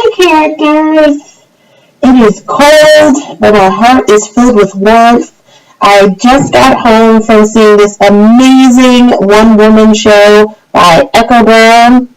Hi characters! It is cold, but my heart is filled with warmth. I just got home from seeing this amazing one-woman show by Echo Brown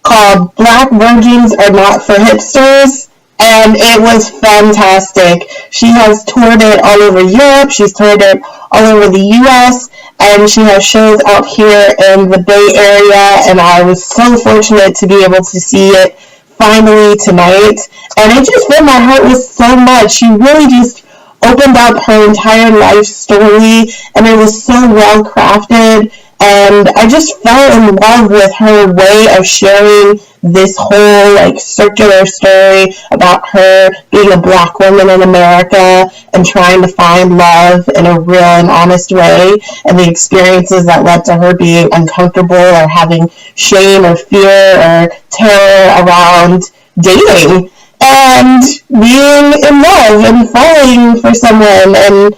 called Black Virgins Are Not for Hipsters, and it was fantastic. She has toured it all over Europe, she's toured it all over the US, and she has shows out here in the Bay Area, and I was so fortunate to be able to see it finally tonight, and it just filled my heart with so much. She really just opened up her entire life story, and it was so well crafted, and I just fell in love with her way of sharing this whole circular story about her being a black woman in America and trying to find love in a real and honest way, and the experiences that led to her being uncomfortable or having shame or fear or terror around dating and being in love and falling for someone. And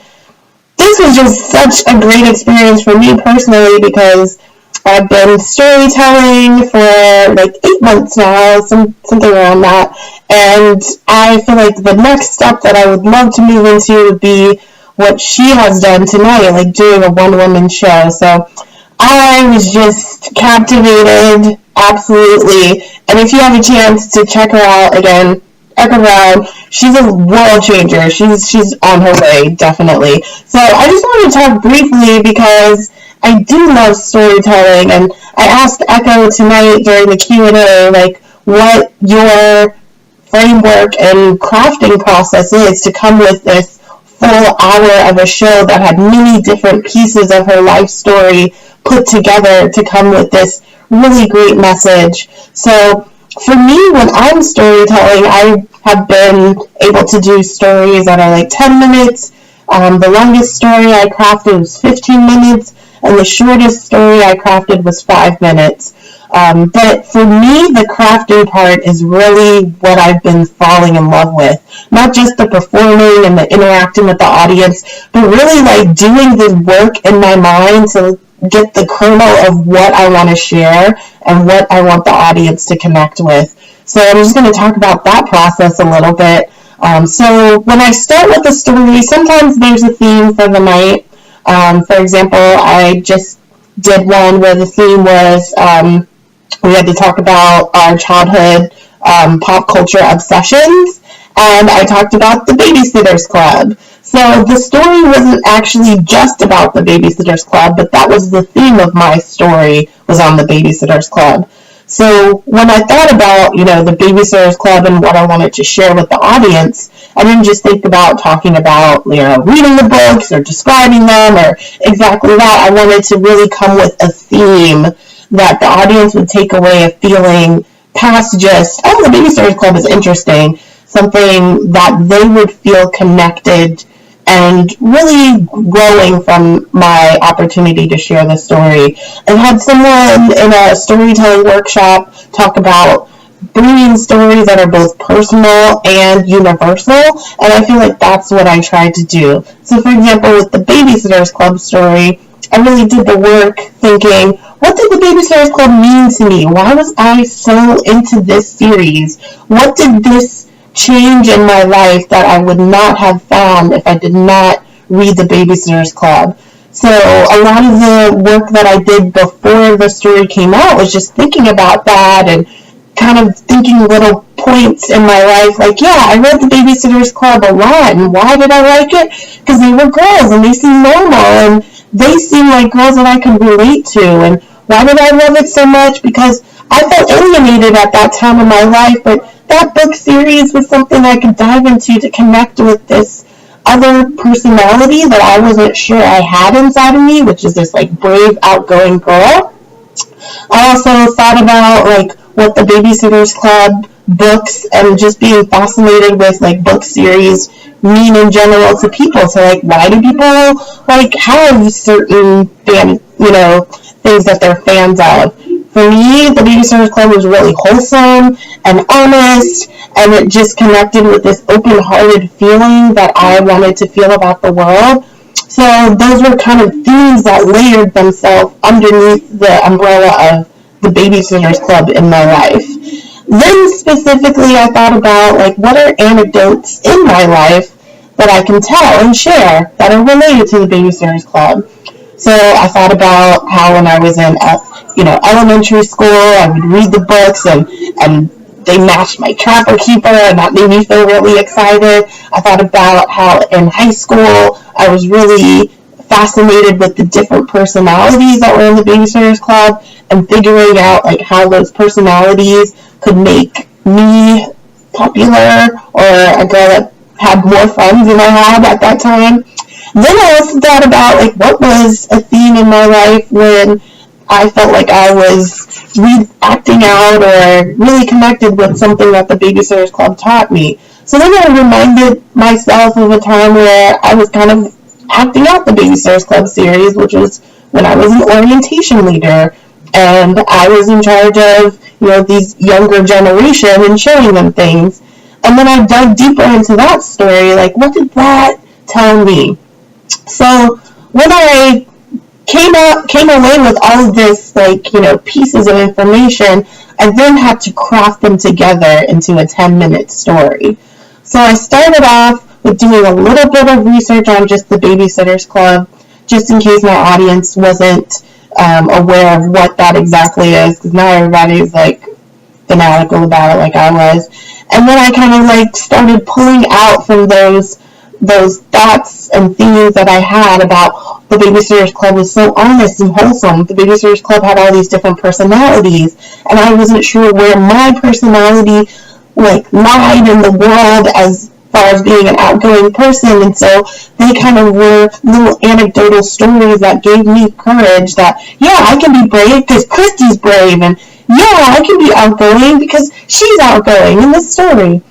this was just such a great experience for me personally, because I've been storytelling for 8 months now, something around that, and I feel like the next step that I would love to move into would be what she has done tonight, doing a one-woman show. So I was just captivated, absolutely, and if you have a chance to check her out again, Echo Brown, she's a world changer. She's on her way, definitely. So I just wanted to talk briefly because I do love storytelling, and I asked Echo tonight during the Q&A, what your framework and crafting process is to come with this full hour of a show that had many different pieces of her life story put together to come with this really great message. So for me, when I'm storytelling, I have been able to do stories that are 10 minutes. The longest story I crafted was 15 minutes, and the shortest story I crafted was 5 minutes. But for me, the crafting part is really what I've been falling in love with. Not just the performing and the interacting with the audience, but really doing the work in my mind to get the kernel of what I want to share and what I want the audience to connect with. So I'm just going to talk about that process a little bit. So when I start with a story, sometimes there's a theme for the night. For example, I just did one where the theme was we had to talk about our childhood pop culture obsessions, and I talked about the Babysitters Club. So the story wasn't actually just about the Babysitters Club, but that was the theme of my story, was on the Babysitters Club. So when I thought about, the Babysitters Club and what I wanted to share with the audience, I didn't just think about talking about, reading the books or describing them or exactly that. I wanted to really come with a theme that the audience would take away a feeling past just, oh, the Babysitters Club is interesting, something that they would feel connected and really growing from my opportunity to share the story. I had someone in a storytelling workshop talk about bringing stories that are both personal and universal, and I feel like that's what I tried to do. So for example, with the Babysitters Club story, I really did the work thinking, what did the Babysitters Club mean to me? Why was I so into this series? What did this change in my life that I would not have found if I did not read the Babysitters Club? So a lot of the work that I did before the story came out was just thinking about that and kind of thinking little points in my life, I read the Babysitters Club a lot, and why did I like it? Because they were girls, and they seemed normal, and they seemed like girls that I could relate to. And why did I love it so much? Because I felt alienated at that time in my life, but that book series was something I could dive into to connect with this other personality that I wasn't sure I had inside of me, which is this brave, outgoing girl. I also thought about what the Babysitters Club books and just being fascinated with book series mean in general to people. So why do people have certain things that they're fans of? For me, the Babysitters Club was really wholesome and honest, and it just connected with this open-hearted feeling that I wanted to feel about the world. So those were kind of themes that layered themselves underneath the umbrella of the Babysitters Club in my life. Then specifically, I thought about, like, what are anecdotes in my life that I can tell and share that are related to the Babysitters Club. So I thought about how when I was in, elementary school, I would read the books and they matched my Trapper Keeper, and that made me feel really excited. I thought about how in high school I was really fascinated with the different personalities that were in the Babysitters Club and figuring out, like, how those personalities could make me popular or a girl that had more friends than I had at that time. Then I also thought about, like, what was a theme in my life when I felt like I was acting out or really connected with something that the Babysitters Club taught me. So then I reminded myself of a time where I was kind of acting out the Babysitters Club series, which was when I was an orientation leader, and I was in charge of, these younger generation and showing them things. And then I dug deeper into that story, like, what did that tell me? So when I came away with all of this, like, pieces of information, I then had to craft them together into a 10-minute story. So I started off with doing a little bit of research on just the Babysitters Club, just in case my audience wasn't aware of what that exactly is, because not everybody's, like, fanatical about it like I was. And then I kind of, like, started pulling out from those thoughts and themes that I had about the Babysitters Club was so honest and wholesome. The Babysitters Club had all these different personalities, and I wasn't sure where my personality, like, lied in the world as far as being an outgoing person. And so they kind of were little anecdotal stories that gave me courage that, yeah, I can be brave because Christy's brave, and yeah, I can be outgoing because she's outgoing in this story.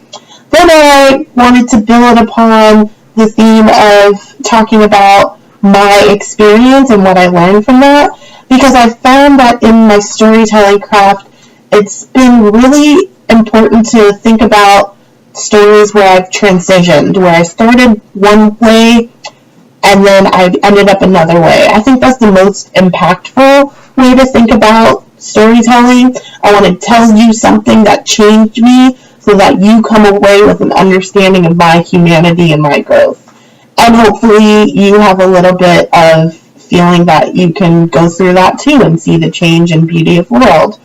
Then I wanted to build upon the theme of talking about my experience and what I learned from that, because I found that in my storytelling craft, it's been really important to think about stories where I've transitioned, where I started one way and then I ended up another way. I think that's the most impactful way to think about storytelling. I want to tell you something that changed me so that you come away with an understanding of my humanity and my growth. And hopefully you have a little bit of feeling that you can go through that too and see the change and beauty of the world.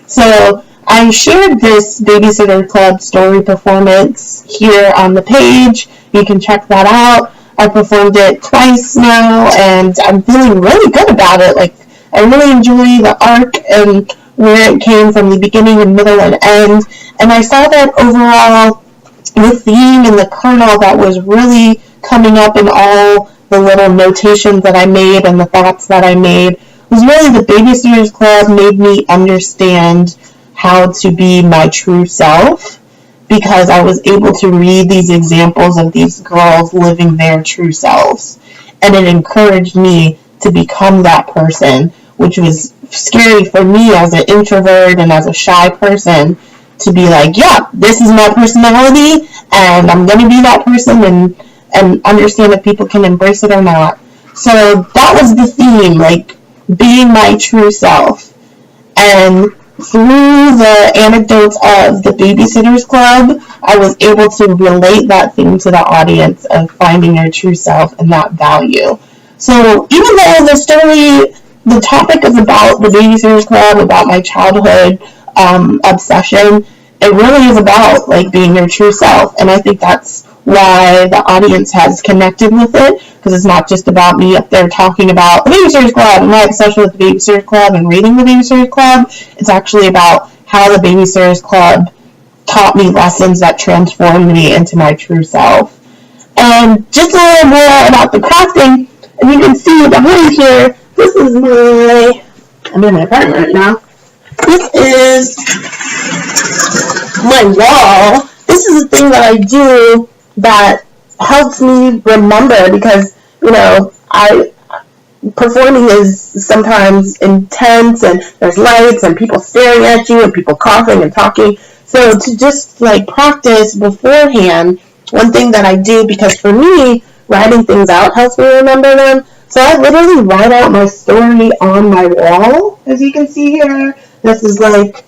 So I shared this Babysitter Club story performance here on the page. You can check that out. I performed it twice now, and I'm feeling really good about it. Like, I really enjoy the arc and where it came from, the beginning and middle and end. And I saw that overall the theme and the kernel that was really coming up in all the little notations that I made and the thoughts that I made was really the Babysitters Club made me understand how to be my true self, because I was able to read these examples of these girls living their true selves. And it encouraged me to become that person, which was scary for me as an introvert and as a shy person, to be like, yeah, this is my personality, and I'm going to be that person and understand if people can embrace it or not. So that was the theme, like, being my true self. And through the anecdotes of the Babysitters Club, I was able to relate that theme to the audience of finding your true self and that value. So even though the topic is about the Babysitters Club, about my childhood obsession, it really is about, like, being your true self. And I think that's why the audience has connected with it, because it's not just about me up there talking about the Babysitters Club and my obsession with the Babysitters Club and reading the Babysitters Club. It's actually about how the Babysitters Club taught me lessons that transformed me into my true self. And just a little more about the crafting, and you can see behind here, this is I'm in my apartment right now. This is my wall. This is a thing that I do that helps me remember, because, performing is sometimes intense, and there's lights and people staring at you and people coughing and talking. So to just, like, practice beforehand, one thing that I do, because for me, writing things out helps me remember them. So I literally write out my story on my wall, as you can see here. This is like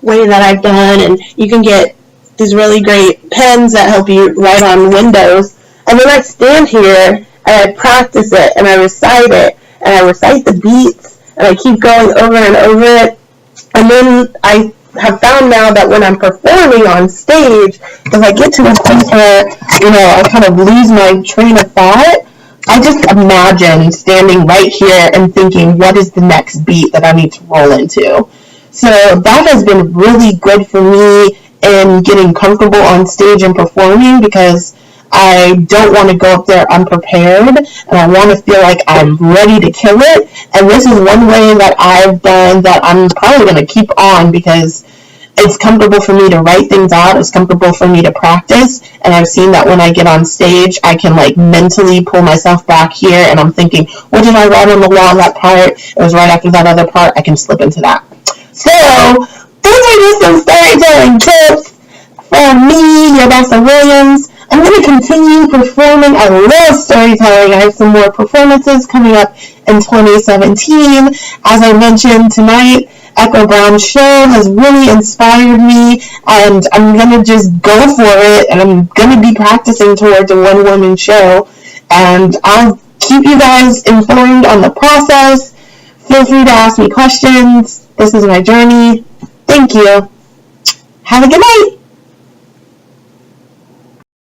way that I've done, and you can get these really great pens that help you write on windows. And then I stand here and I practice it and I recite it and I recite the beats and I keep going over and over it. And then I have found now that when I'm performing on stage, if I get to a point where, I kind of lose my train of thought, I just imagine standing right here and thinking, what is the next beat that I need to roll into? So that has been really good for me in getting comfortable on stage and performing, because I don't want to go up there unprepared, and I want to feel like I'm ready to kill it. And this is one way that I've done that I'm probably going to keep on, because it's comfortable for me to write things out. It's comfortable for me to practice. And I've seen that when I get on stage, I can mentally pull myself back here, and I'm thinking, what did I write on the wall, that part? It was right after that other part. I can slip into that. So those are just some storytelling tips from me, your Bessa Williams. I'm going to continue performing. I love storytelling. I have some more performances coming up in 2017. As I mentioned tonight, Echo Brown's show has really inspired me, and I'm going to just go for it, and I'm going to be practicing towards a one-woman show, and I'll keep you guys informed on the process. Feel free to ask me questions. This is my journey. Thank you. Have a good night.